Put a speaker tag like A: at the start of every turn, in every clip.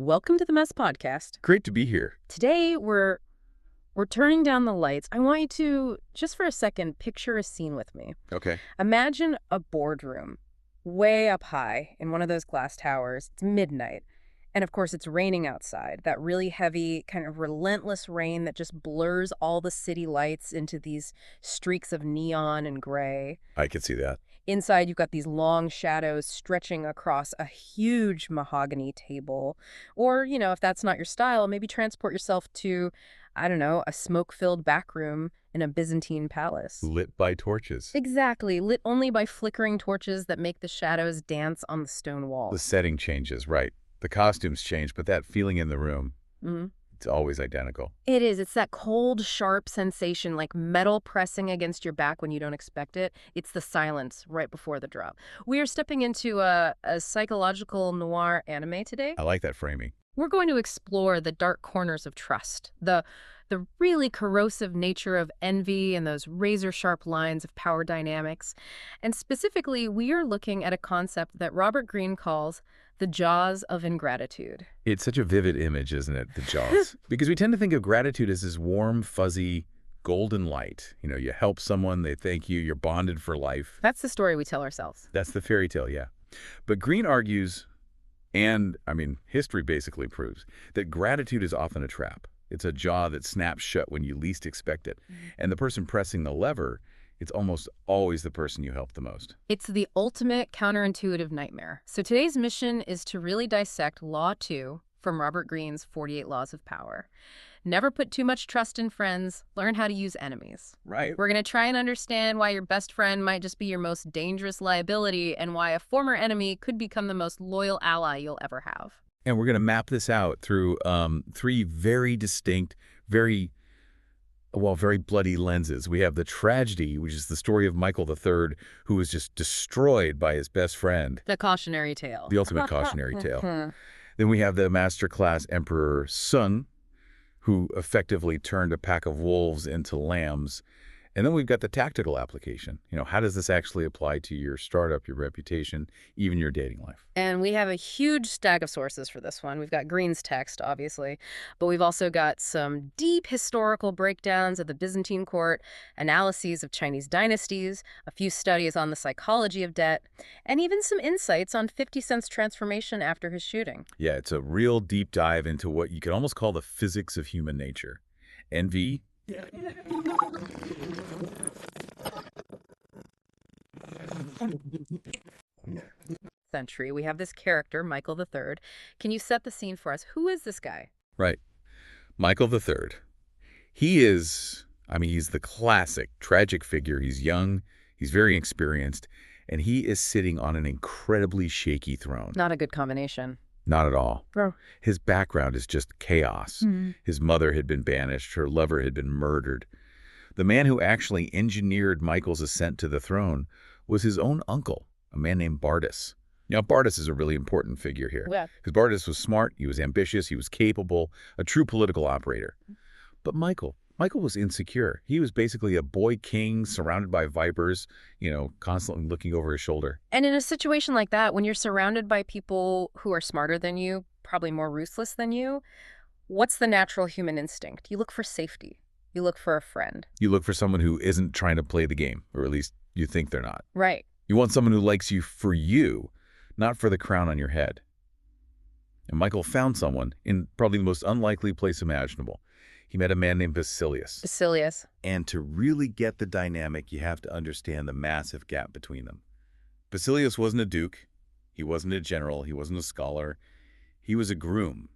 A: Welcome to the Mess Podcast.
B: Great to be here.
A: Today we're turning down the lights. I want you to, just for a second, picture a scene with me.
B: Okay.
A: Imagine a boardroom way up high in one of those glass towers. It's midnight. And of course, it's raining outside. That really heavy, kind of relentless rain that just blurs all the city lights into these streaks of neon and gray.
B: I can see that.
A: Inside, you've got these long shadows stretching across a huge mahogany table. Or, if that's not your style, maybe transport yourself to, I don't know, a smoke-filled back room in a Byzantine palace.
B: Lit by torches.
A: Exactly, lit only by flickering torches that make the shadows dance on the stone walls.
B: The setting changes, right. The costumes change, but that feeling in the room, it's always identical.
A: It is. It's that cold, sharp sensation, like metal pressing against your back when you don't expect it. It's the silence right before the drop. We are stepping into a psychological noir anime today.
B: I like that framing.
A: We're going to explore the dark corners of trust, the really corrosive nature of envy and those razor-sharp lines of power dynamics. And specifically, we are looking at a concept that Robert Greene calls the jaws of ingratitude.
B: It's such a vivid image, isn't it, the jaws? Because we tend to think of gratitude as this warm, fuzzy, golden light. You help someone, they thank you, you're bonded for life.
A: That's the story we tell ourselves.
B: That's the fairy tale, yeah. But Greene argues, and, history basically proves, that gratitude is often a trap. It's a jaw that snaps shut when you least expect it. And the person pressing the lever, it's almost always the person you help the most.
A: It's the ultimate counterintuitive nightmare. So today's mission is to really dissect Law 2 from Robert Greene's 48 Laws of Power. Never put too much trust in friends. Learn how to use enemies.
B: Right.
A: We're going to try and understand why your best friend might just be your most dangerous liability and why a former enemy could become the most loyal ally you'll ever have.
B: And we're going to map this out through three very distinct, very bloody lenses. We have the tragedy, which is the story of Michael III, who was just destroyed by his best friend.
A: The cautionary tale.
B: The ultimate cautionary tale. Then we have the masterclass Emperor Sun, who effectively turned a pack of wolves into lambs. And then we've got the tactical application. How does this actually apply to your startup, your reputation, even your dating life?
A: And we have a huge stack of sources for this one. We've got Greene's text, obviously, but we've also got some deep historical breakdowns of the Byzantine court, analyses of Chinese dynasties, a few studies on the psychology of debt, and even some insights on 50 Cent's transformation after his shooting.
B: Yeah, it's a real deep dive into what you could almost call the physics of human nature. Envy.
A: Century. We have this character, Michael III. Can you set the scene for us? Who is this guy?
B: Right. Michael III. He is, he's the classic tragic figure. He's young, he's very experienced, and he is sitting on an incredibly shaky throne.
A: Not a good combination.
B: Not at all.
A: Bro.
B: His background is just chaos. His mother had been banished. Her lover had been murdered. The man who actually engineered Michael's ascent to the throne was his own uncle, a man named Bardas. Now, Bardas is a really important figure here.
A: Yeah.
B: Because Bardas was smart, he was ambitious, he was capable, a true political operator. But Michael was insecure. He was basically a boy king surrounded by vipers, constantly looking over his shoulder.
A: And in a situation like that, when you're surrounded by people who are smarter than you, probably more ruthless than you, what's the natural human instinct? You look for safety. You look for a friend.
B: You look for someone who isn't trying to play the game, or at least you think they're not.
A: Right.
B: You want someone who likes you for you, not for the crown on your head. And Michael found someone in probably the most unlikely place imaginable. He met a man named Basilius.
A: Basilius.
B: And to really get the dynamic, you have to understand the massive gap between them. Basilius wasn't a duke. He wasn't a general. He wasn't a scholar. He was a groom,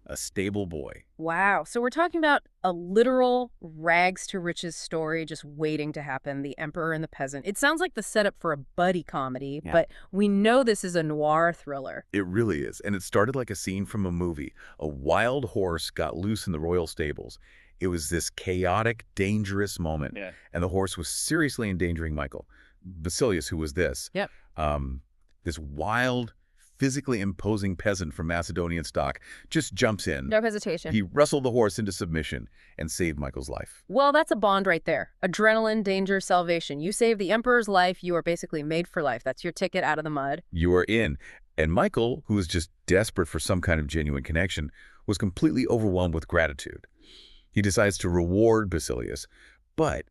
B: a stable boy.
A: Wow. So we're talking about a literal rags to riches story just waiting to happen, the emperor and the peasant. It sounds like the setup for a buddy comedy, but we know this is a noir thriller.
B: It really is. And it started like a scene from a movie. A wild horse got loose in the royal stables. It was this chaotic, dangerous moment. Yeah. And the horse was seriously endangering Michael. Basilius, who was this, this wild, physically imposing peasant from Macedonian stock, just jumps in.
A: No hesitation.
B: He wrestled the horse into submission and saved Michael's life.
A: Well, that's a bond right there. Adrenaline, danger, salvation. You save the emperor's life, you are basically made for life. That's your ticket out of the mud.
B: You are in. And Michael, who was just desperate for some kind of genuine connection, was completely overwhelmed with gratitude. He decides to reward Basilius, but,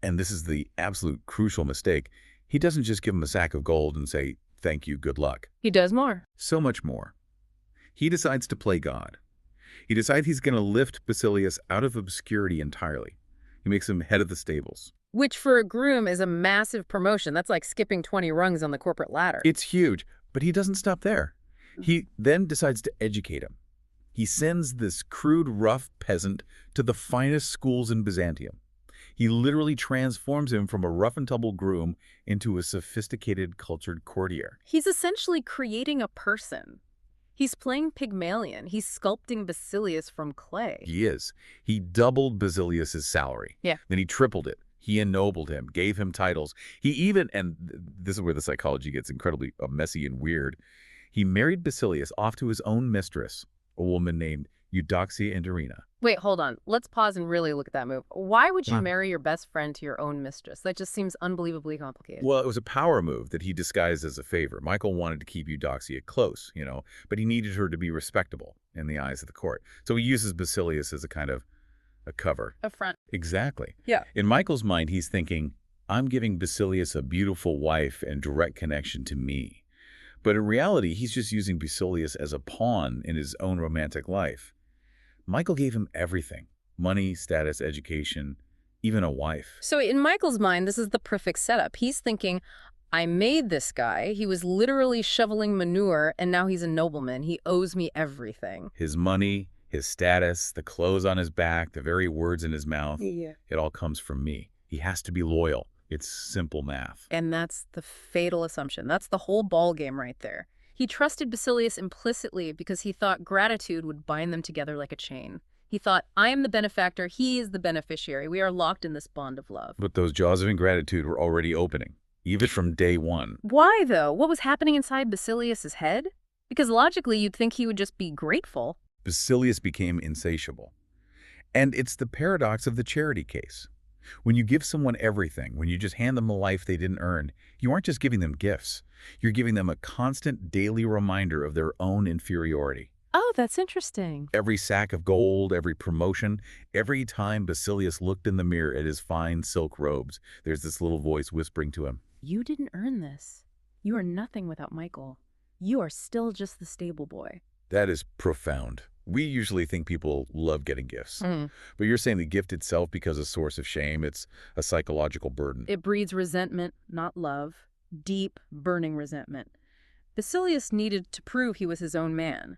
B: and this is the absolute crucial mistake, he doesn't just give him a sack of gold and say, "Thank you, good luck."
A: He does more.
B: So much more. He decides to play God. He decides he's going to lift Basilius out of obscurity entirely. He makes him head of the stables.
A: Which for a groom is a massive promotion. That's like skipping 20 rungs on the corporate ladder.
B: It's huge, but he doesn't stop there. He then decides to educate him. He sends this crude, rough peasant to the finest schools in Byzantium. He literally transforms him from a rough-and-tumble groom into a sophisticated, cultured courtier.
A: He's essentially creating a person. He's playing Pygmalion. He's sculpting Basilius from clay.
B: He is. He doubled Basilius's salary.
A: Yeah.
B: Then he tripled it. He ennobled him, gave him titles. He even, and this is where the psychology gets incredibly messy and weird, he married Basilius off to his own mistress, a woman named Eudoxia Indorina.
A: Wait, hold on. Let's pause and really look at that move. Why would you marry your best friend to your own mistress? That just seems unbelievably complicated.
B: Well, it was a power move that he disguised as a favor. Michael wanted to keep Eudoxia close, but he needed her to be respectable in the eyes of the court. So he uses Basilius as a kind of a cover.
A: A front.
B: Exactly.
A: Yeah.
B: In Michael's mind, he's thinking, I'm giving Basilius a beautiful wife and direct connection to me. But in reality, he's just using Basilius as a pawn in his own romantic life. Michael gave him everything: money, status, education, even a wife.
A: So in Michael's mind, this is the perfect setup. He's thinking, I made this guy. He was literally shoveling manure, and now he's a nobleman. He owes me everything.
B: His money, his status, the clothes on his back, the very words in his mouth, it all comes from me. He has to be loyal. It's simple math.
A: And that's the fatal assumption. That's the whole ball game right there. He trusted Basilius implicitly because he thought gratitude would bind them together like a chain. He thought, I am the benefactor, he is the beneficiary. We are locked in this bond of love.
B: But those jaws of ingratitude were already opening, even from day one.
A: Why, though? What was happening inside Basilius's head? Because logically, you'd think he would just be grateful.
B: Basilius became insatiable. And it's the paradox of the charity case. When you give someone everything, when you just hand them a life they didn't earn, you aren't just giving them gifts. You're giving them a constant daily reminder of their own inferiority.
A: Oh, that's interesting.
B: Every sack of gold, every promotion, every time Basilius looked in the mirror at his fine silk robes, there's this little voice whispering to him,
A: You didn't earn this. You are nothing without Michael. You are still just the stable boy.
B: That is profound. We usually think people love getting gifts. But you're saying the gift itself becomes a source of shame. It's a psychological burden.
A: It breeds resentment, not love. Deep, burning resentment. Basilius needed to prove he was his own man.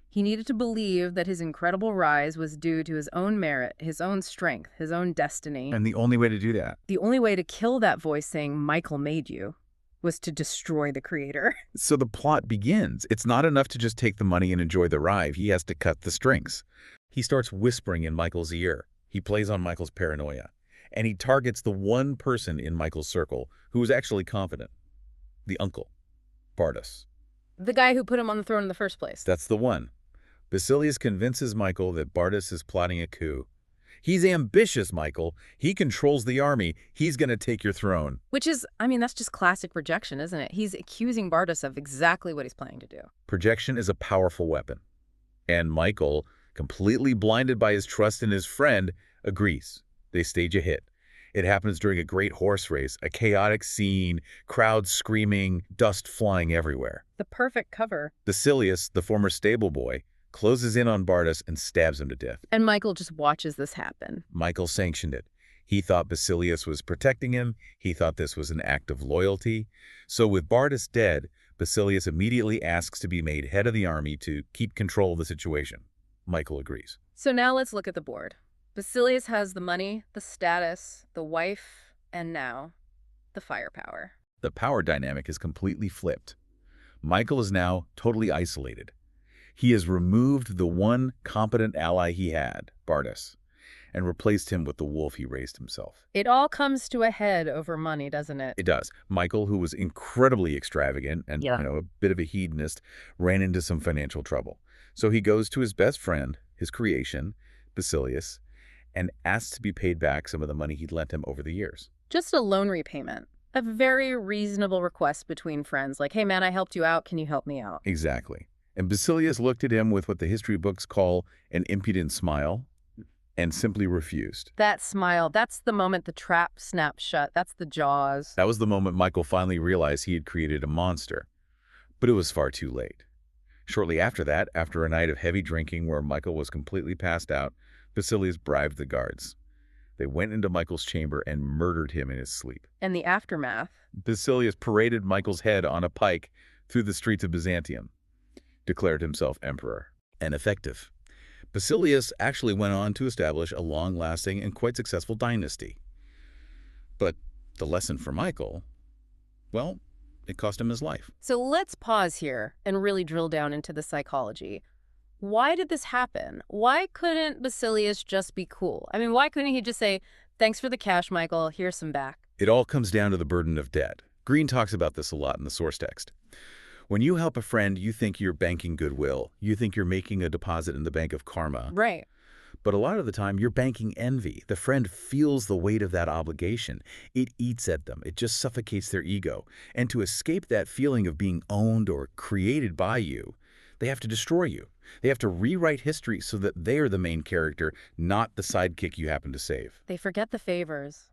A: He needed to believe that his incredible rise was due to his own merit, his own strength, his own destiny.
B: And the only way to do that?
A: The only way to kill that voice saying, Michael made you, was to destroy the creator.
B: So the plot begins. It's not enough to just take the money and enjoy the ride. He has to cut the strings. He starts whispering in Michael's ear. He plays on Michael's paranoia. And he targets the one person in Michael's circle who is actually confident. The uncle, Bardas.
A: The guy who put him on the throne in the first place.
B: That's the one. Basilius convinces Michael that Bardas is plotting a coup. He's ambitious, Michael. He controls the army. He's going to take your throne.
A: Which is, that's just classic projection, isn't it? He's accusing Bardas of exactly what he's planning to do.
B: Projection is a powerful weapon. And Michael, completely blinded by his trust in his friend, agrees. They stage a hit. It happens during a great horse race, a chaotic scene, crowds screaming, dust flying everywhere.
A: The perfect cover.
B: Basilius, the former stable boy, closes in on Bardas and stabs him to death.
A: And Michael just watches this happen.
B: Michael sanctioned it. He thought Basilius was protecting him. He thought this was an act of loyalty. So with Bardas dead, Basilius immediately asks to be made head of the army to keep control of the situation. Michael agrees.
A: So now let's look at the board. Basilius has the money, the status, the wife, and now the firepower.
B: The power dynamic is completely flipped. Michael is now totally isolated. He has removed the one competent ally he had, Bardas, and replaced him with the wolf he raised himself.
A: It all comes to a head over money, doesn't it?
B: It does. Michael, who was incredibly extravagant and a bit of a hedonist, ran into some financial trouble. So he goes to his best friend, his creation, Basilius, and asks to be paid back some of the money he'd lent him over the years.
A: Just a loan repayment. A very reasonable request between friends, like, hey man, I helped you out, can you help me out?
B: Exactly. And Basilius looked at him with what the history books call an impudent smile and simply refused.
A: That smile, that's the moment the trap snaps shut. That's the jaws.
B: That was the moment Michael finally realized he had created a monster. But it was far too late. Shortly after that, after a night of heavy drinking where Michael was completely passed out, Basilius bribed the guards. They went into Michael's chamber and murdered him in his sleep.
A: And the aftermath.
B: Basilius paraded Michael's head on a pike through the streets of Byzantium, declared himself emperor, and effective. Basilius actually went on to establish a long-lasting and quite successful dynasty. But the lesson for Michael, well, it cost him his life.
A: So let's pause here and really drill down into the psychology. Why did this happen? Why couldn't Basilius just be cool? I mean, why couldn't he just say, thanks for the cash, Michael, here's some back?
B: It all comes down to the burden of debt. Green talks about this a lot in the source text. When you help a friend, you think you're banking goodwill. You think you're making a deposit in the bank of karma.
A: Right.
B: But a lot of the time, you're banking envy. The friend feels the weight of that obligation. It eats at them. It just suffocates their ego. And to escape that feeling of being owned or created by you, they have to destroy you. They have to rewrite history so that they are the main character, not the sidekick you happen to save.
A: They forget the favors,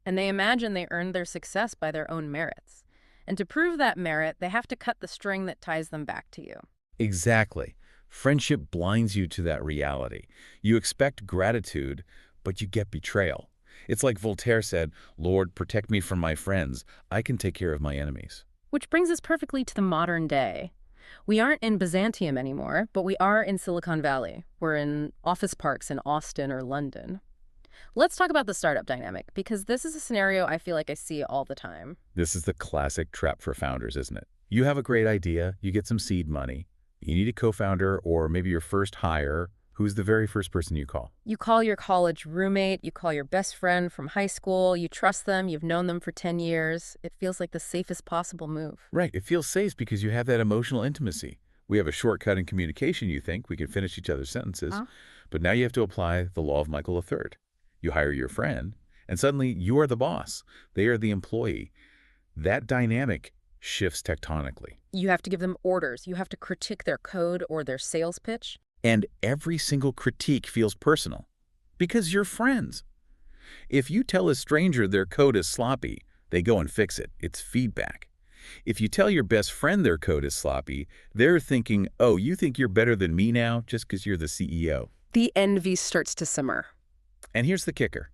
A: and they imagine they earned their success by their own merits. And to prove that merit, they have to cut the string that ties them back to you.
B: Exactly. Friendship blinds you to that reality. You expect gratitude, but you get betrayal. It's like Voltaire said, "Lord, protect me from my friends. I can take care of my enemies."
A: Which brings us perfectly to the modern day. We aren't in Byzantium anymore, but we are in Silicon Valley. We're in office parks in Austin or London. Let's talk about the startup dynamic, because this is a scenario I feel like I see all the time.
B: This is the classic trap for founders, isn't it? You have a great idea, you get some seed money, you need a co-founder or maybe your first hire. Who's the very first person you call?
A: You call your college roommate, you call your best friend from high school, you trust them, you've known them for 10 years. It feels like the safest possible move.
B: Right. It feels safe because you have that emotional intimacy. We have a shortcut in communication, you think. We can finish each other's sentences.
A: Huh?
B: But now you have to apply the law of Michael III. You hire your friend, and suddenly you are the boss. They are the employee. That dynamic shifts tectonically.
A: You have to give them orders. You have to critique their code or their sales pitch.
B: And every single critique feels personal because you're friends. If you tell a stranger their code is sloppy, they go and fix it. It's feedback. If you tell your best friend their code is sloppy, they're thinking, oh, you think you're better than me now just because you're the CEO.
A: The envy starts to simmer.
B: And here's the kicker.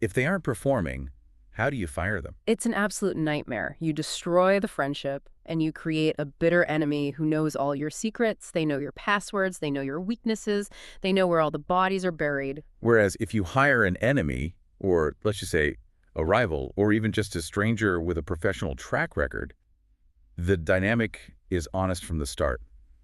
B: If they aren't performing, how do you fire them?
A: It's an absolute nightmare. You destroy the friendship, and you create a bitter enemy who knows all your secrets, they know your passwords, they know your weaknesses, they know where all the bodies are buried.
B: Whereas if you hire an enemy, or let's just say a rival, or even just a stranger with a professional track record, the dynamic is honest from the start.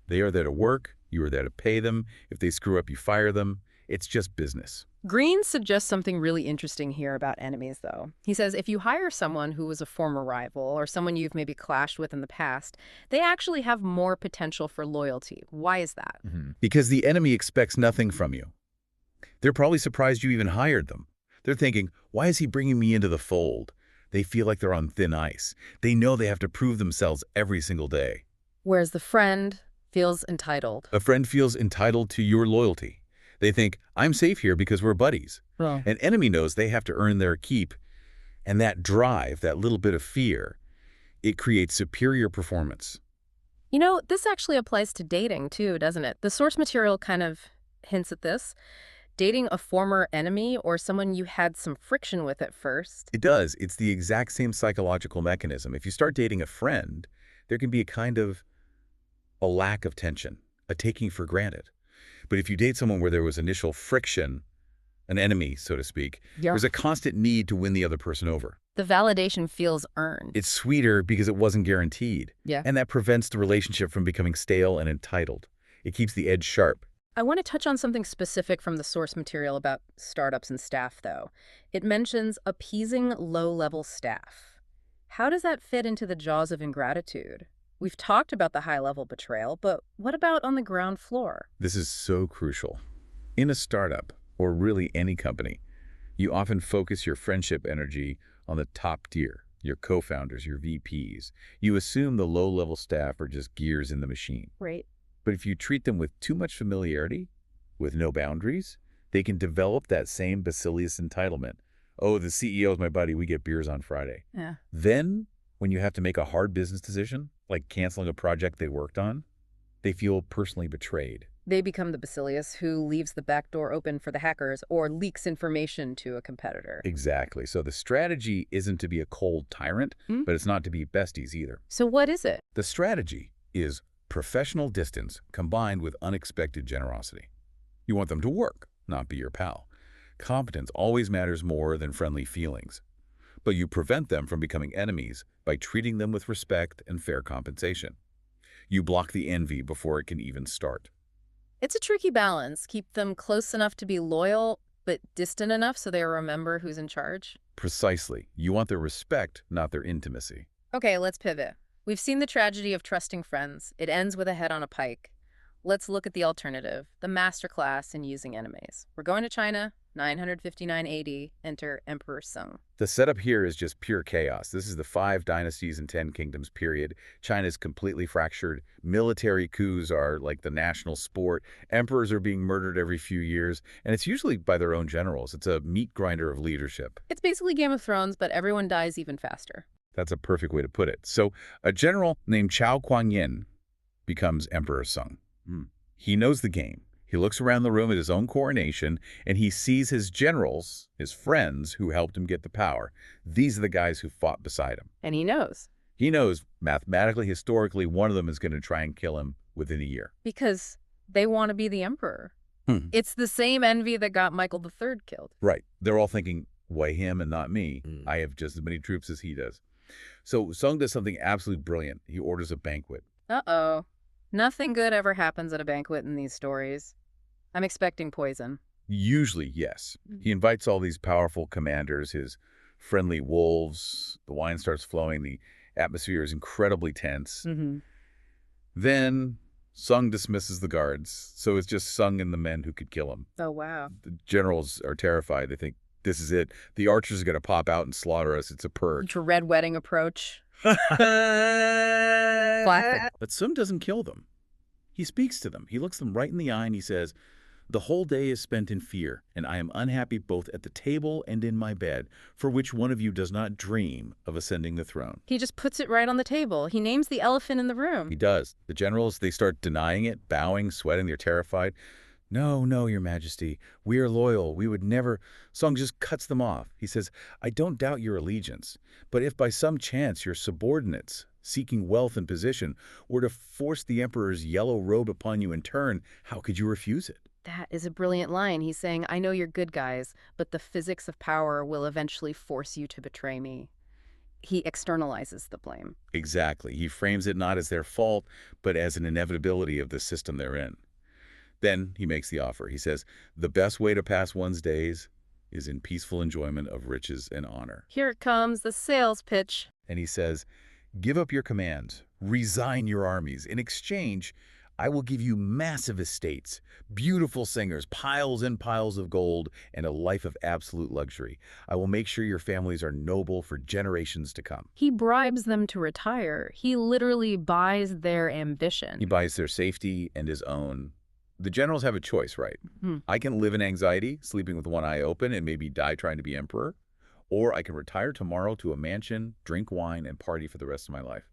B: They are there to work, you are there to pay them. If they screw up, you fire them. It's just business.
A: Green suggests something really interesting here about enemies, though. He says if you hire someone who was a former rival or someone you've maybe clashed with in the past, they actually have more potential for loyalty. Why is that?
B: Because the enemy expects nothing from you. They're probably surprised you even hired them. They're thinking, why is he bringing me into the fold? They feel like they're on thin ice. They know they have to prove themselves every single day.
A: Whereas the friend feels entitled.
B: A friend feels entitled to your loyalty. They think, I'm safe here because we're buddies.
A: Well,
B: An enemy knows they have to earn their keep. And that drive, that little bit of fear, it creates superior performance.
A: you know, this actually applies to dating, too, doesn't it? The source material kind of hints at this. Dating a former enemy or someone you had some friction with at first.
B: It does. It's the exact same psychological mechanism. If you start dating a friend, there can be a kind of a lack of tension, a taking for granted. But if you date someone where there was initial friction, an enemy, so to speak, there's a constant need to win the other person over.
A: The validation feels earned.
B: It's sweeter because it wasn't guaranteed.
A: Yeah.
B: And that prevents the relationship from becoming stale and entitled. It keeps the edge sharp.
A: I want to touch on something specific from the source material about startups and staff, though. It mentions appeasing low-level staff. How does that fit into the jaws of ingratitude? We've talked about the high-level betrayal, but what about on the ground floor?
B: This is so crucial. In a startup, or really any company, you often focus your friendship energy on the top tier, your co-founders, your VPs. You assume the low-level staff are just gears in the machine.
A: Right.
B: But if you treat them with too much familiarity, with no boundaries, they can develop that same Basilius entitlement. Oh, the CEO is my buddy. We get beers on Friday.
A: Yeah.
B: Then, when you have to make a hard business decision, like canceling a project they worked on, they feel personally betrayed.
A: They become the Basilius who leaves the back door open for the hackers or leaks information to a competitor.
B: Exactly. So the strategy isn't to be a cold tyrant, but it's not to be besties either.
A: So what is it?
B: The strategy is professional distance combined with unexpected generosity. You want them to work, not be your pal. Competence always matters more than friendly feelings. But you prevent them from becoming enemies by treating them with respect and fair compensation. You block the envy before it can even start.
A: It's a tricky balance. Keep them close enough to be loyal, but distant enough so they remember who's in charge.
B: Precisely. You want their respect, not their intimacy.
A: Okay, let's pivot. We've seen the tragedy of trusting friends. It ends with a head on a pike. Let's look at the alternative, the masterclass in using enemies. We're going to China, 959 AD, enter Emperor Sung.
B: The setup here is just pure chaos. This is the 5 dynasties and 10 kingdoms period. China's completely fractured. Military coups are like the national sport. Emperors are being murdered every few years, and it's usually by their own generals. It's a meat grinder of leadership.
A: It's basically Game of Thrones, but everyone dies even faster.
B: That's a perfect way to put it. So a general named Chao Kuang-yin becomes Emperor Sung. He knows the game. He looks around the room at his own coronation, and he sees his generals, his friends, who helped him get the power. These are the guys who fought beside him.
A: And he knows.
B: He knows, mathematically, historically, one of them is going to try and kill him within a year.
A: Because they want to be the emperor. It's the same envy that got Michael III killed.
B: Right. They're all thinking, why him and not me? I have just as many troops as he does. So Sung does something absolutely brilliant. He orders a banquet.
A: Uh-oh. Nothing good ever happens at a banquet in these stories. I'm expecting poison.
B: Usually, yes. He invites all these powerful commanders, his friendly wolves. The wine starts flowing. The atmosphere is incredibly tense. Then Sung dismisses the guards, so it's just Sung and the men who could kill him.
A: Oh, wow.
B: The generals are terrified. They think, this is it. The archers are going to pop out and slaughter us. It's a purge.
A: Red wedding approach. Classic.
B: But Sung doesn't kill them. He speaks to them. He looks them right in the eye and he says, the whole day is spent in fear, and I am unhappy both at the table and in my bed, for which one of you does not dream of ascending the throne.
A: He just puts it right on the table. He names the elephant in the room.
B: He does. The generals, they start denying it, bowing, sweating. They're terrified. No, no, your majesty. We are loyal. We would never... Sung just cuts them off. He says, I don't doubt your allegiance, but if by some chance your subordinates, seeking wealth and position, were to force the emperor's yellow robe upon you in turn, how could you refuse it?
A: That is a brilliant line. He's saying, I know you're good guys, but the physics of power will eventually force you to betray me. He externalizes the blame.
B: Exactly. He frames it not as their fault, but as an inevitability of the system they're in. Then he makes the offer. He says, the best way to pass one's days is in peaceful enjoyment of riches and honor.
A: Here it comes, the sales pitch.
B: And he says, give up your commands, resign your armies. In exchange, I will give you massive estates, beautiful singers, piles and piles of gold, and a life of absolute luxury. I will make sure your families are noble for generations to come.
A: He bribes them to retire. He literally buys their ambition.
B: He buys their safety and his own. The generals have a choice, right? I can live in anxiety, sleeping with one eye open, and maybe die trying to be emperor. Or I can retire tomorrow to a mansion, drink wine, and party for the rest of my life.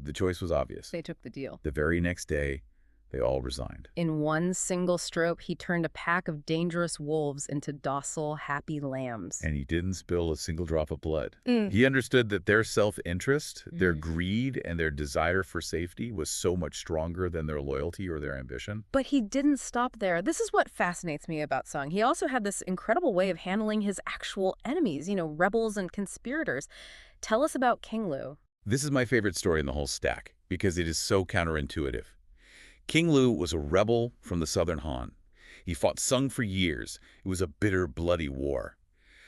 B: The choice was obvious.
A: They took the deal.
B: The very next day, they all resigned.
A: In one single stroke, he turned a pack of dangerous wolves into docile, happy lambs.
B: And he didn't spill a single drop of blood. He understood that their self-interest, their greed, and their desire for safety was so much stronger than their loyalty or their ambition.
A: But he didn't stop there. This is what fascinates me about Sung. He also had this incredible way of handling his actual enemies, rebels and conspirators. Tell us about King Lu.
B: This is my favorite story in the whole stack because it is so counterintuitive. King Lu was a rebel from the southern Han. He fought Sung for years. It was a bitter, bloody war.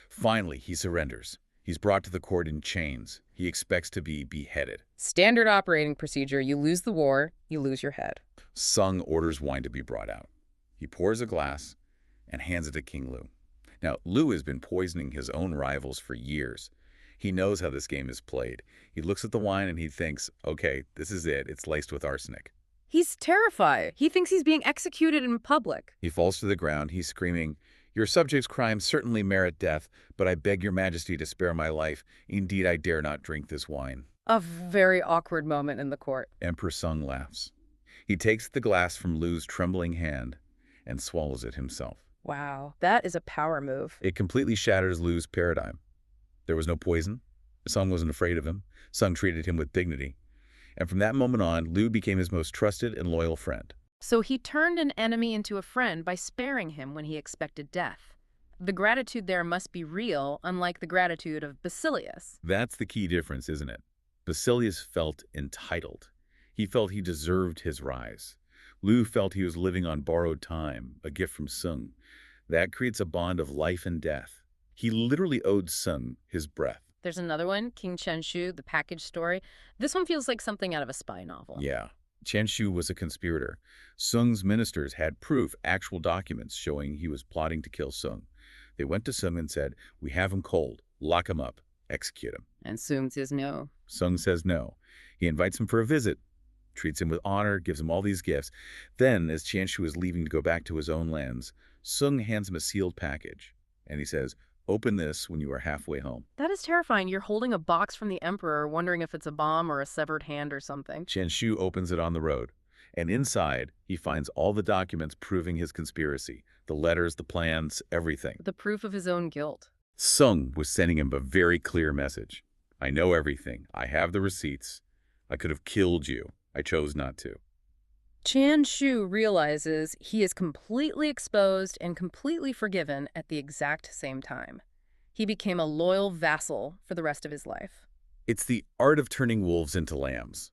B: Finally, he surrenders. He's brought to the court in chains. He expects to be beheaded.
A: Standard operating procedure. You lose the war, you lose your head.
B: Sung orders wine to be brought out. He pours a glass and hands it to King Lu. Now, Lu has been poisoning his own rivals for years. He knows how this game is played. He looks at the wine and he thinks, okay, this is it. It's laced with arsenic.
A: He's terrified. He thinks he's being executed in public.
B: He falls to the ground. He's screaming, "Your subject's crimes certainly merit death, but I beg your majesty to spare my life. Indeed, I dare not drink this wine."
A: A very awkward moment in the court.
B: Emperor Sung laughs. He takes the glass from Lu's trembling hand and swallows it himself.
A: Wow, that is a power move.
B: It completely shatters Lu's paradigm. There was no poison. Sung wasn't afraid of him. Sung treated him with dignity. And from that moment on, Lu became his most trusted and loyal friend.
A: So he turned an enemy into a friend by sparing him when he expected death. The gratitude there must be real, unlike the gratitude of Basilius.
B: That's the key difference, isn't it? Basilius felt entitled. He felt he deserved his rise. Lu felt he was living on borrowed time, a gift from Sung. That creates a bond of life and death. He literally owed Sung his breath.
A: There's another one, King Chenshu, the package story. This one feels like something out of a spy novel.
B: Yeah. Chenshu was a conspirator. Sung's ministers had proof, actual documents showing he was plotting to kill Sung. They went to Sung and said, "We have him cold. Lock him up. Execute him."
A: And Sung says no.
B: Sung says no. He invites him for a visit, treats him with honor, gives him all these gifts. Then, as Chenshu is leaving to go back to his own lands, Sung hands him a sealed package. And he says, "Open this when you are halfway home."
A: That is terrifying. You're holding a box from the emperor, wondering if it's a bomb or a severed hand or something.
B: Chenshu opens it on the road. And inside, he finds all the documents proving his conspiracy. The letters, the plans, everything.
A: The proof of his own guilt.
B: Sung was sending him a very clear message. "I know everything. I have the receipts. I could have killed you. I chose not to."
A: Chenshu realizes he is completely exposed and completely forgiven at the exact same time. He became a loyal vassal for the rest of his life.
B: It's the art of turning wolves into lambs.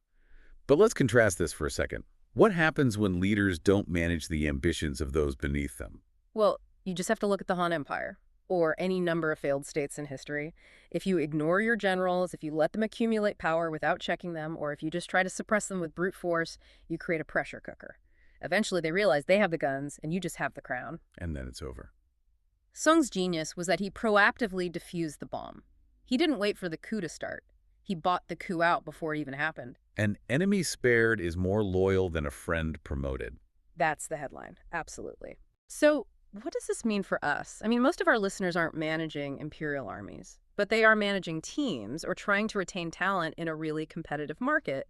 B: But let's contrast this for a second. What happens when leaders don't manage the ambitions of those beneath them?
A: Well, you just have to look at the Han Empire, or any number of failed states in history. If you ignore your generals, if you let them accumulate power without checking them, or if you just try to suppress them with brute force, you create a pressure cooker. Eventually they realize they have the guns, and you just have the crown.
B: And then it's over.
A: Sung's genius was that he proactively defused the bomb. He didn't wait for the coup to start. He bought the coup out before it even happened.
B: An enemy spared is more loyal than a friend promoted.
A: That's the headline. Absolutely. So what does this mean for us? I mean, most of our listeners aren't managing imperial armies, but they are managing teams or trying to retain talent in a really competitive market.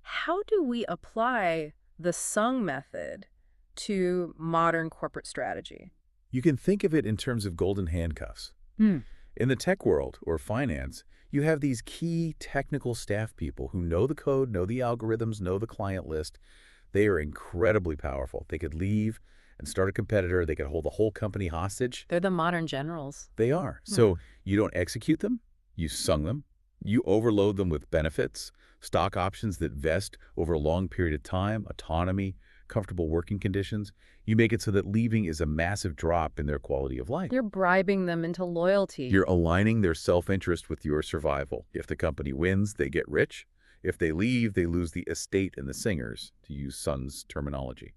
A: How do we apply the Sung method to modern corporate strategy?
B: You can think of it in terms of golden handcuffs. In the tech world or finance, you have these key technical staff people who know the code, know the algorithms, know the client list. They are incredibly powerful. They could leave and start a competitor. They could hold the whole company hostage.
A: They're the modern generals.
B: They are. So you don't execute them. You Sung them. You overload them with benefits, stock options that vest over a long period of time, autonomy, comfortable working conditions. You make it so that leaving is a massive drop in their quality of life.
A: You're bribing them into loyalty.
B: You're aligning their self-interest with your survival. If the company wins, they get rich. If they leave, they lose the estate and the singers, to use Sung's terminology.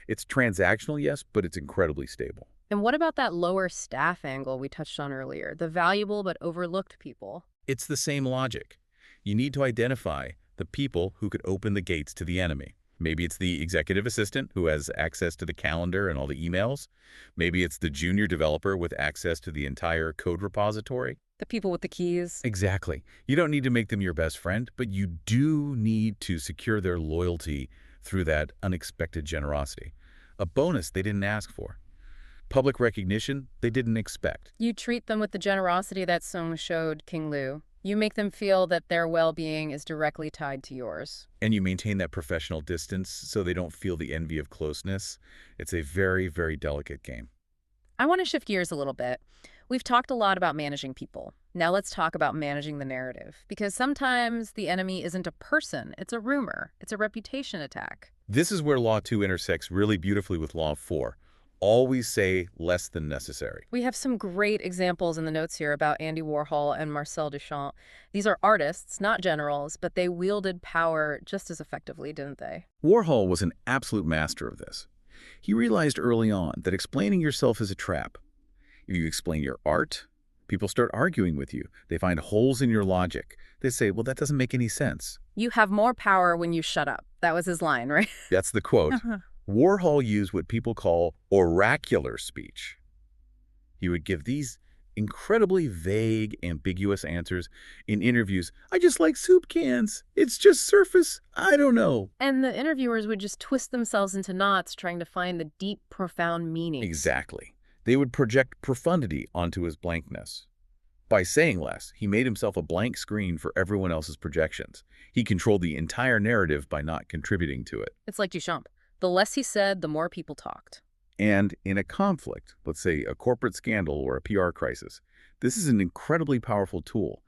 B: It's transactional, yes, but it's incredibly stable.
A: And what about that lower staff angle we touched on earlier, the valuable but overlooked people?
B: It's the same logic. You need to identify the people who could open the gates to the enemy. Maybe it's the executive assistant who has access to the calendar and all the emails. Maybe it's the junior developer with access to the entire code repository.
A: The people with the keys.
B: Exactly. You don't need to make them your best friend, but you do need to secure their loyalty through that unexpected generosity. A bonus they didn't ask for. Public recognition they didn't expect.
A: You treat them with the generosity that Sung showed King Lu. You make them feel that their well-being is directly tied to yours.
B: And you maintain that professional distance so they don't feel the envy of closeness. It's a very, very delicate game.
A: I want to shift gears a little bit. We've talked a lot about managing people. Now let's talk about managing the narrative. Because sometimes the enemy isn't a person, it's a rumor, it's a reputation attack.
B: This is where Law 2 intersects really beautifully with Law 4. Always say less than necessary.
A: We have some great examples in the notes here about Andy Warhol and Marcel Duchamp. These are artists, not generals, but they wielded power just as effectively, didn't they?
B: Warhol was an absolute master of this. He realized early on that explaining yourself is a trap. If you explain your art, People start arguing with you. They find holes in your logic. They say, well, that doesn't make any sense.
A: You have more power when you shut up. That was his line, right?
B: That's the quote. Warhol used what people call oracular speech. He would give these incredibly vague, ambiguous answers in interviews. I just like soup cans. It's just surface. I don't know.
A: And the interviewers would just twist themselves into knots trying to find the deep, profound meaning.
B: Exactly. They would project profundity onto his blankness. By saying less, he made himself a blank screen for everyone else's projections. He controlled the entire narrative by not contributing to it.
A: It's like Duchamp. The less he said, the more people talked.
B: And in a conflict, let's say a corporate scandal or a PR crisis, this is an incredibly powerful tool.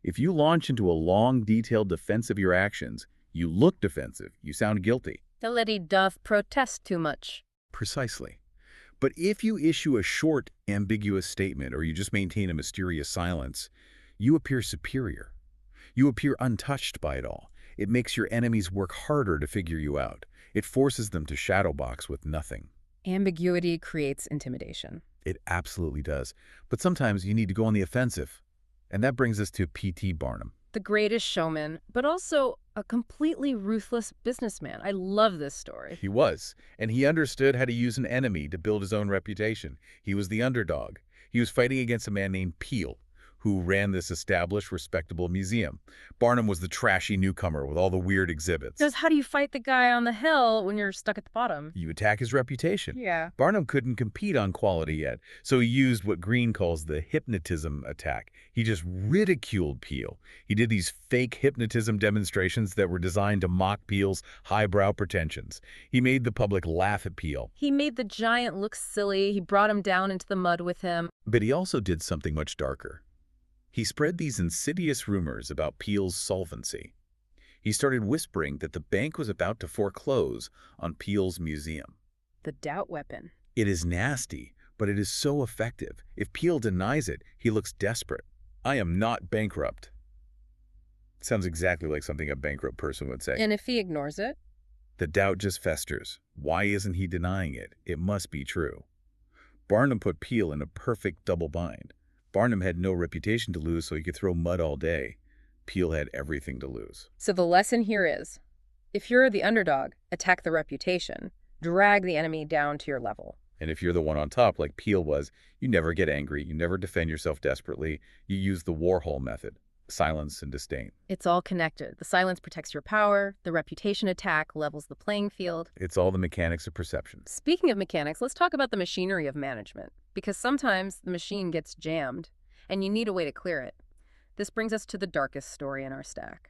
B: If you launch into a long, detailed defense of your actions, you look defensive, you sound guilty.
A: The lady doth protest too much.
B: Precisely. But if you issue a short, ambiguous statement or you just maintain a mysterious silence, you appear superior. You appear untouched by it all. It makes your enemies work harder to figure you out. It forces them to shadowbox with nothing.
A: Ambiguity creates intimidation.
B: It absolutely does. But sometimes you need to go on the offensive. And that brings us to P.T. Barnum.
A: The greatest showman, but also a completely ruthless businessman. I love this story.
B: He was. And he understood how to use an enemy to build his own reputation. He was the underdog. He was fighting against a man named Peel, who ran this established, respectable museum. Barnum was the trashy newcomer with all the weird exhibits.
A: Because how do you fight the guy on the hill when you're stuck at the bottom?
B: You attack his reputation.
A: Yeah.
B: Barnum couldn't compete on quality yet, so he used what Green calls the hypnotism attack. He just ridiculed Peel. He did these fake hypnotism demonstrations that were designed to mock Peel's highbrow pretensions. He made the public laugh at Peel.
A: He made the giant look silly. He brought him down into the mud with him.
B: But he also did something much darker. He spread these insidious rumors about Peel's solvency. He started whispering that the bank was about to foreclose on Peel's museum.
A: The doubt weapon.
B: It is nasty, but it is so effective. If Peel denies it, he looks desperate. I am not bankrupt. Sounds exactly like something a bankrupt person would say.
A: And if he ignores it?
B: The doubt just festers. Why isn't he denying it? It must be true. Barnum put Peel in a perfect double bind. Barnum had no reputation to lose, so he could throw mud all day. Peel had everything to lose.
A: So the lesson here is, if you're the underdog, attack the reputation. Drag the enemy down to your level.
B: And if you're the one on top, like Peel was, you never get angry. You never defend yourself desperately. You use the Warhol method, silence and disdain.
A: It's all connected. The silence protects your power. The reputation attack levels the playing field.
B: It's all the mechanics of perception.
A: Speaking of mechanics, let's talk about the machinery of management. Because sometimes the machine gets jammed, and you need a way to clear it. This brings us to the darkest story in our stack.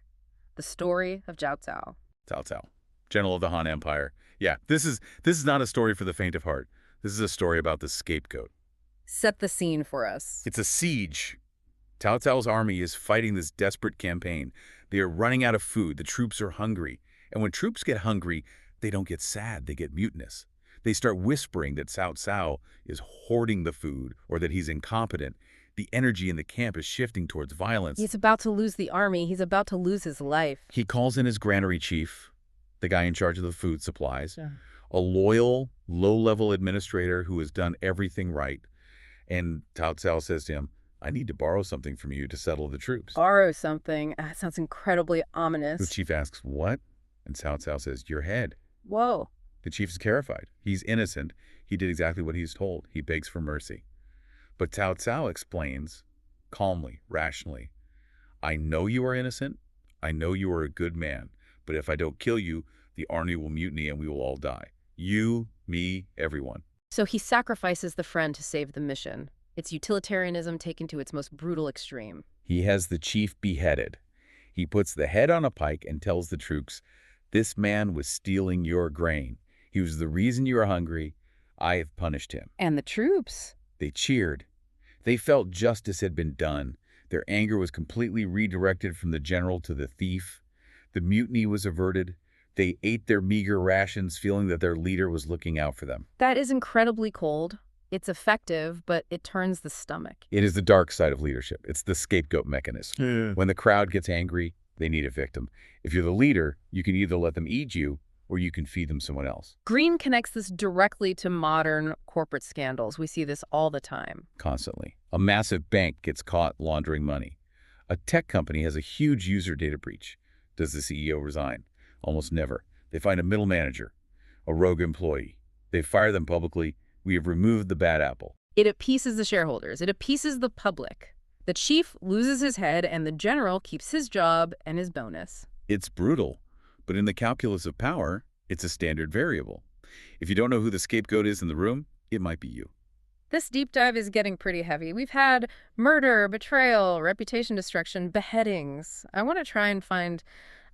A: The story of Cao Cao.
B: Cao Cao, general of the Han Empire. Yeah, this is not a story for the faint of heart. This is a story about the scapegoat.
A: Set the scene for us.
B: It's a siege. Cao Cao's army is fighting this desperate campaign. They are running out of food. The troops are hungry. And when troops get hungry, they don't get sad. They get mutinous. They start whispering that Cao Cao is hoarding the food or that he's incompetent. The energy in the camp is shifting towards violence.
A: He's about to lose the army. He's about to lose his life.
B: He calls in his granary chief, the guy in charge of the food supplies, a loyal, low-level administrator who has done everything right. And Cao Cao says to him, I need to borrow something from you to settle the troops.
A: Borrow something? That sounds incredibly ominous.
B: The chief asks, what? And Cao Cao says, your head.
A: Whoa.
B: The chief is terrified. He's innocent. He did exactly what he's told. He begs for mercy. But Cao Cao explains, calmly, rationally, I know you are innocent. I know you are a good man. But if I don't kill you, the army will mutiny and we will all die. You, me, everyone.
A: So he sacrifices the friend to save the mission. It's utilitarianism taken to its most brutal extreme.
B: He has the chief beheaded. He puts the head on a pike and tells the troops, this man was stealing your grain. He was the reason you are hungry. I have punished him.
A: And the troops?
B: They cheered. They felt justice had been done. Their anger was completely redirected from the general to the thief. The mutiny was averted. They ate their meager rations, feeling that their leader was looking out for them.
A: That is incredibly cold. It's effective, but it turns the stomach.
B: It is the dark side of leadership. It's the scapegoat mechanism.
A: Yeah.
B: When the crowd gets angry, they need a victim. If you're the leader, you can either let them eat you or you can feed them someone else.
A: Green connects this directly to modern corporate scandals. We see this all the time.
B: Constantly. A massive bank gets caught laundering money. A tech company has a huge user data breach. Does the CEO resign? Almost never. They find a middle manager, a rogue employee. They fire them publicly. We have removed the bad apple.
A: It appeases the shareholders. It appeases the public. The chief loses his head and the general keeps his job and his bonus.
B: It's brutal, but in the calculus of power, it's a standard variable. If you don't know who the scapegoat is in the room, it might be you.
A: This deep dive is getting pretty heavy. We've had murder, betrayal, reputation destruction, beheadings. I want to try and find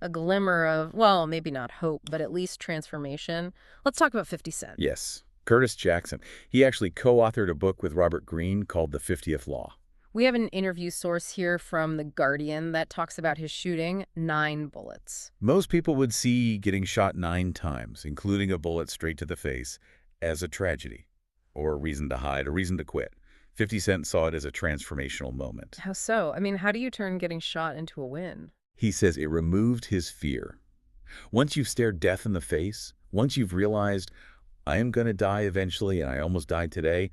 A: a glimmer of, well, maybe not hope, but at least transformation. Let's talk about 50 Cent.
B: Yes, Curtis Jackson. He actually co-authored a book with Robert Greene called The 50th Law.
A: We have an interview source here from The Guardian that talks about his shooting 9 bullets.
B: Most people would see getting shot 9 times, including a bullet straight to the face, as a tragedy, or a reason to hide, a reason to quit. 50 Cent saw it as a transformational moment.
A: How so? I mean, how do you turn getting shot into a win?
B: He says it removed his fear. Once you've stared death in the face, once you've realized, I am going to die eventually and I almost died today,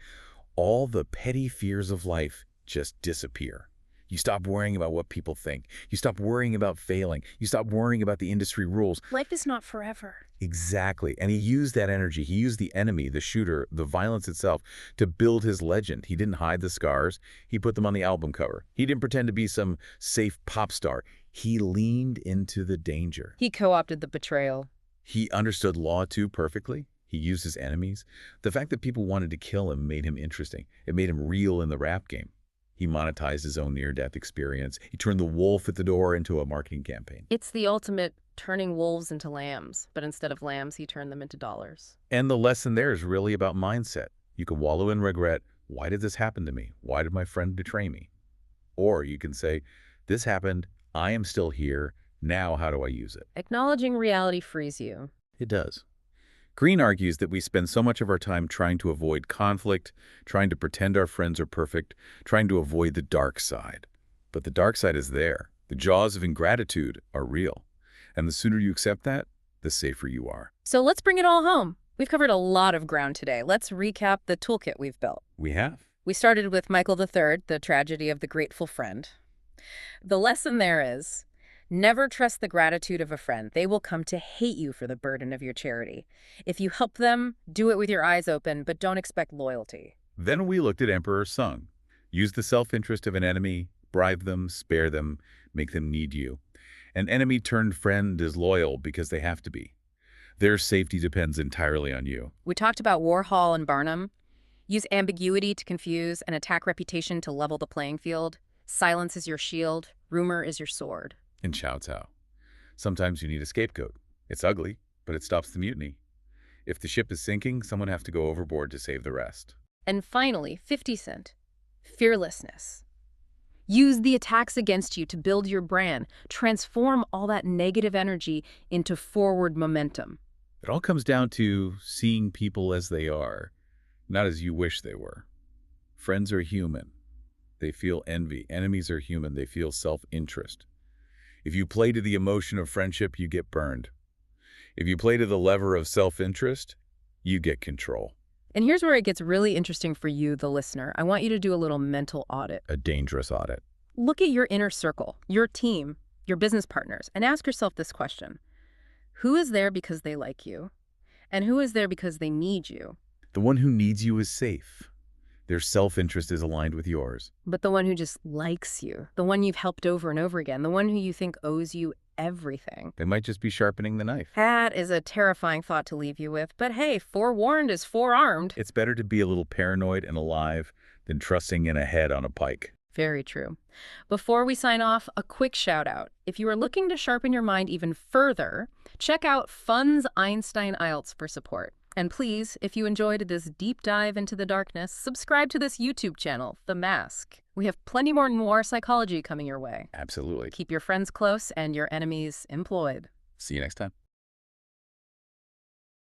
B: all the petty fears of life just disappear. You stop worrying about what people think. You stop worrying about failing. You stop worrying about the industry rules.
A: Life is not forever.
B: Exactly. And he used that energy. He used the enemy, the shooter, the violence itself to build his legend. He didn't hide the scars. He put them on the album cover. He didn't pretend to be some safe pop star. He leaned into the danger.
A: He co-opted the betrayal.
B: He understood law too perfectly. He used his enemies. The fact that people wanted to kill him made him interesting. It made him real in the rap game. He monetized his own near-death experience. He turned the wolf at the door into a marketing campaign.
A: It's the ultimate turning wolves into lambs, but instead of lambs, he turned them into dollars.
B: And the lesson there is really about mindset. You can wallow in regret. Why did this happen to me? Why did my friend betray me? Or you can say, this happened. I am still here. Now how do I use it?
A: Acknowledging reality frees you.
B: It does. Greene argues that we spend so much of our time trying to avoid conflict, trying to pretend our friends are perfect, trying to avoid the dark side. But the dark side is there. The jaws of ingratitude are real. And the sooner you accept that, the safer you are.
A: So let's bring it all home. We've covered a lot of ground today. Let's recap the toolkit we've built.
B: We have.
A: We started with Michael III, the tragedy of the grateful friend. The lesson there is, never trust the gratitude of a friend. They will come to hate you for the burden of your charity. If you help them, do it with your eyes open, but don't expect loyalty.
B: Then we looked at Emperor Sung. Use the self-interest of an enemy, bribe them, spare them, make them need you. An enemy turned friend is loyal because they have to be. Their safety depends entirely on you.
A: We talked about Warhol and Barnum. Use ambiguity to confuse and attack reputation to level the playing field. Silence is your shield. Rumor is your sword.
B: And Chow Tao. Sometimes you need a scapegoat. It's ugly, but it stops the mutiny. If the ship is sinking, someone has to go overboard to save the rest.
A: And finally, 50 Cent. Fearlessness. Use the attacks against you to build your brand. Transform all that negative energy into forward momentum.
B: It all comes down to seeing people as they are, not as you wish they were. Friends are human. They feel envy. Enemies are human. They feel self-interest. If you play to the emotion of friendship, you get burned. If you play to the lever of self-interest, you get control.
A: And here's where it gets really interesting for you, the listener. I want you to do a little mental audit.
B: A dangerous audit.
A: Look at your inner circle, your team, your business partners, and ask yourself this question. Who is there because they like you? And who is there because they need you?
B: The one who needs you is safe. Their self-interest is aligned with yours.
A: But the one who just likes you, the one you've helped over and over again, the one who you think owes you everything.
B: They might just be sharpening the knife.
A: That is a terrifying thought to leave you with. But hey, forewarned is forearmed.
B: It's better to be a little paranoid and alive than trusting in a head on a pike.
A: Very true. Before we sign off, a quick shout out. If you are looking to sharpen your mind even further, check out Fun's Einstein IELTS for support. And please, if you enjoyed this deep dive into the darkness, subscribe to this YouTube channel, Themask. We have plenty more noir psychology coming your way.
B: Absolutely.
A: Keep your friends close and your enemies employed.
B: See you next time.